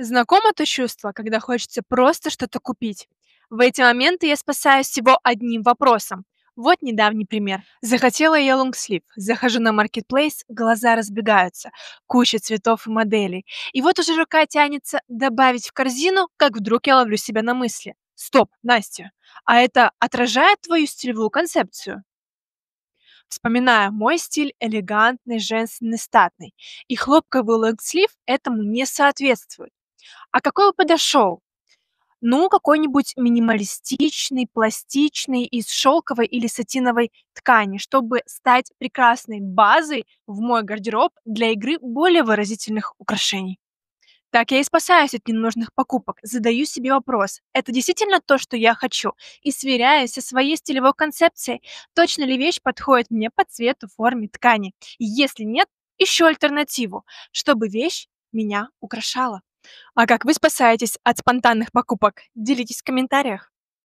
Знакомо то чувство, когда хочется просто что-то купить? В эти моменты я спасаюсь всего одним вопросом. Вот недавний пример. Захотела я лонгслив. Захожу на маркетплейс, глаза разбегаются. Куча цветов и моделей. И вот уже рука тянется добавить в корзину, как вдруг я ловлю себя на мысли. Стоп, Настя, а это отражает твою стилевую концепцию? Вспоминаю, мой стиль элегантный, женственный, статный. И хлопковый лонгслив этому не соответствует. А какой бы подошел? Ну, какой-нибудь минималистичный, пластичный, из шелковой или сатиновой ткани, чтобы стать прекрасной базой в мой гардероб для игры более выразительных украшений. Так я и спасаюсь от ненужных покупок, задаю себе вопрос, это действительно то, что я хочу, и сверяюсь со своей стилевой концепцией, точно ли вещь подходит мне по цвету, форме, ткани. И если нет, ищу альтернативу, чтобы вещь меня украшала. А как вы спасаетесь от спонтанных покупок? Делитесь в комментариях.